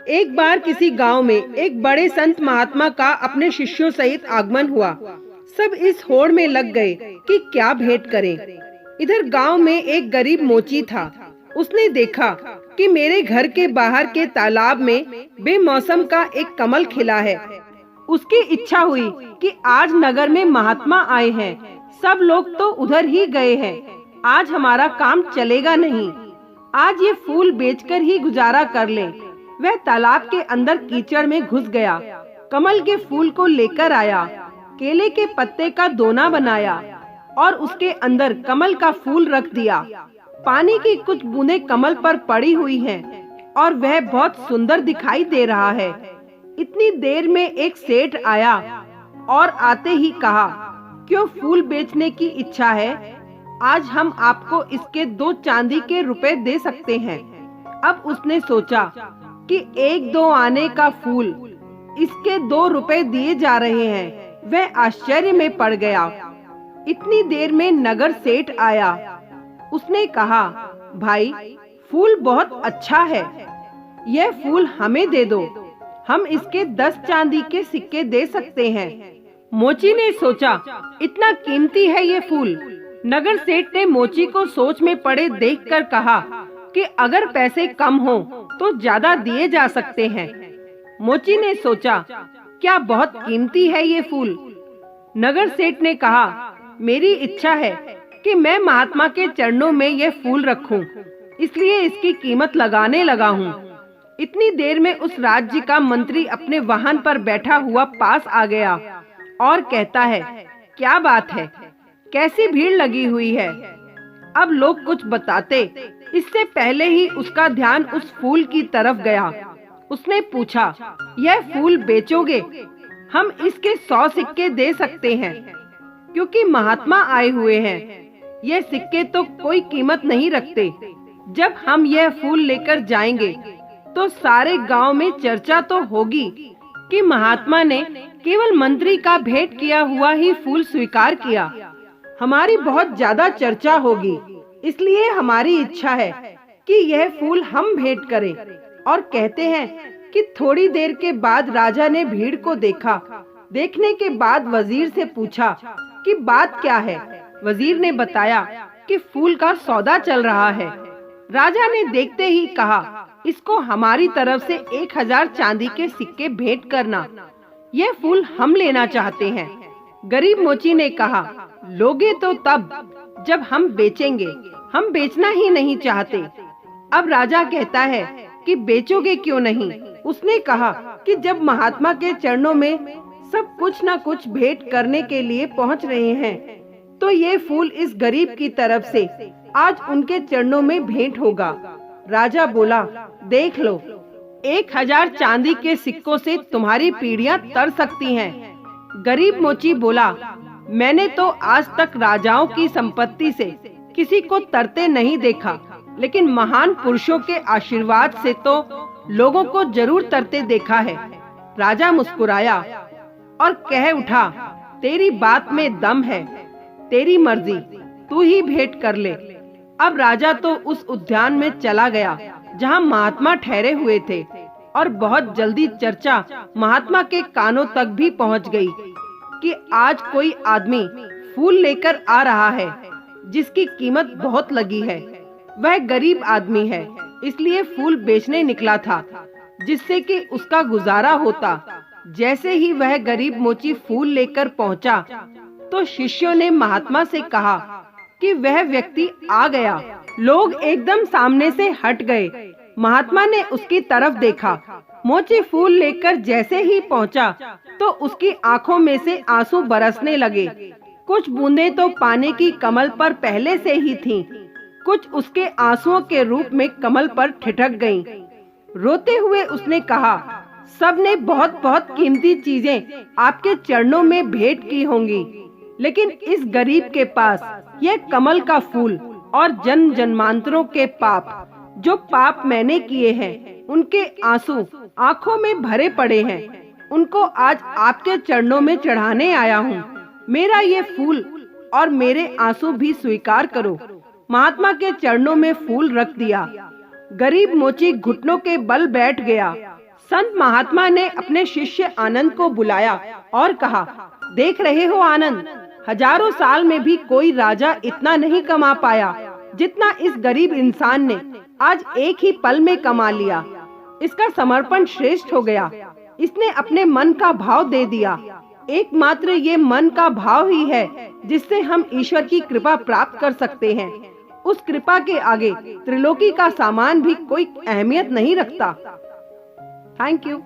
एक बार किसी गांव में एक बड़े संत महात्मा का अपने शिष्यों सहित आगमन हुआ। सब इस होड़ में लग गए कि क्या भेंट करें। इधर गांव में एक गरीब मोची था। उसने देखा कि मेरे घर के बाहर के तालाब में बेमौसम का एक कमल खिला है। उसकी इच्छा हुई कि आज नगर में महात्मा आए हैं, सब लोग तो उधर ही गए हैं, आज हमारा काम चलेगा नहीं, आज ये फूल बेचकर ही गुजारा कर लें। वह तालाब के अंदर कीचड़ में घुस गया, कमल के फूल को लेकर आया, केले के पत्ते का दोना बनाया और उसके अंदर कमल का फूल रख दिया। पानी की कुछ बूंदें कमल पर पड़ी हुई हैं और वह बहुत सुंदर दिखाई दे रहा है। इतनी देर में एक सेठ आया और आते ही कहा, क्यों फूल बेचने की इच्छा है? आज हम आपको इसके 2 चांदी के रुपए दे सकते हैं। अब उसने सोचा कि 1-2 आने का फूल, इसके 2 रुपए दिए जा रहे हैं। वह आश्चर्य में पड़ गया। इतनी देर में नगर सेठ आया। उसने कहा, भाई फूल बहुत अच्छा है, यह फूल हमें दे दो, हम इसके 10 चांदी के सिक्के दे सकते हैं। मोची ने सोचा, इतना कीमती है ये फूल। नगर सेठ ने मोची को सोच में पड़े देखकर कहा कि अगर पैसे कम हो तो ज्यादा दिए जा सकते हैं। मोची ने सोचा, क्या बहुत कीमती है ये फूल? नगर सेठ ने कहा, मेरी इच्छा है कि मैं महात्मा के चरणों में यह फूल रखूं, इसलिए इसकी कीमत लगाने लगा हूँ। इतनी देर में उस राज्य का मंत्री अपने वाहन पर बैठा हुआ पास आ गया और कहता है, क्या बात है, कैसी भीड़ लगी हुई है? अब लोग कुछ बताते, इससे पहले ही उसका ध्यान उस फूल की तरफ गया। उसने पूछा, यह फूल बेचोगे? हम इसके 100 सिक्के दे सकते हैं, क्योंकि महात्मा आए हुए हैं। यह सिक्के तो कोई कीमत नहीं रखते। जब हम यह फूल लेकर जाएंगे तो सारे गांव में चर्चा तो होगी कि महात्मा ने केवल मंत्री का भेंट किया हुआ ही फूल स्वीकार किया। हमारी बहुत ज्यादा चर्चा होगी, इसलिए हमारी इच्छा है कि यह फूल हम भेंट करें। और कहते हैं कि थोड़ी देर के बाद राजा ने भीड़ को देखा। देखने के बाद वजीर से पूछा कि बात क्या है। वजीर ने बताया कि फूल का सौदा चल रहा है। राजा ने देखते ही कहा, इसको हमारी तरफ से 1000 चांदी के सिक्के भेंट करना, यह फूल हम लेना चाहते हैं। गरीब मोची ने कहा, लोगे तो तब जब हम बेचेंगे, हम बेचना ही नहीं चाहते। अब राजा कहता है कि बेचोगे क्यों नहीं? उसने कहा कि जब महात्मा के चरणों में सब कुछ न कुछ भेंट करने के लिए पहुंच रहे हैं, तो ये फूल इस गरीब की तरफ से आज उनके चरणों में भेंट होगा। राजा बोला, देख लो, 1000 चांदी के सिक्कों से तुम्हारी पीढ़ियां तर सकती हैं। गरीब मोची बोला, मैंने तो आज तक राजाओं की संपत्ति से किसी को तरते नहीं देखा, लेकिन महान पुरुषों के आशीर्वाद से तो लोगों को जरूर तरते देखा है। राजा मुस्कुराया और कह उठा, तेरी बात में दम है, तेरी मर्जी, तू ही भेंट कर ले। अब राजा तो उस उद्यान में चला गया जहाँ महात्मा ठहरे हुए थे और बहुत जल्दी चर्चा महात्मा के कानों तक भी पहुँच गई कि आज कोई आदमी फूल लेकर आ रहा है जिसकी कीमत बहुत लगी है। वह गरीब आदमी है, इसलिए फूल बेचने निकला था जिससे कि उसका गुजारा होता। जैसे ही वह गरीब मोची फूल लेकर पहुंचा तो शिष्यों ने महात्मा से कहा कि वह व्यक्ति आ गया। लोग एकदम सामने से हट गए। महात्मा ने उसकी तरफ देखा। मोची फूल लेकर जैसे ही पहुंचा तो उसकी आंखों में से आंसू बरसने लगे। कुछ बूंदें तो पानी की कमल पर पहले से ही थीं, कुछ उसके आंसुओं के रूप में कमल पर ठिठक गईं। रोते हुए उसने कहा, सबने बहुत बहुत कीमती चीजें आपके चरणों में भेंट की होंगी, लेकिन इस गरीब के पास यह कमल का फूल और जन्म जन्मांतरों के पाप, जो पाप मैंने किए हैं, उनके आंसू आंखों में भरे पड़े हैं, उनको आज आपके चरणों में चढ़ाने आया हूँ। मेरा ये फूल और मेरे आंसू भी स्वीकार करो। महात्मा के चरणों में फूल रख दिया। गरीब मोची घुटनों के बल बैठ गया। संत महात्मा ने अपने शिष्य आनंद को बुलाया और कहा, देख रहे हो आनंद, हजारों साल में भी कोई राजा इतना नहीं कमा पाया जितना इस गरीब इंसान ने आज एक ही पल में कमा लिया। इसका समर्पण श्रेष्ठ हो गया। इसने अपने मन का भाव दे दिया। एकमात्र ये मन का भाव ही है जिससे हम ईश्वर की कृपा प्राप्त कर सकते हैं। उस कृपा के आगे त्रिलोकी का सामान भी कोई अहमियत नहीं रखता। Thank you.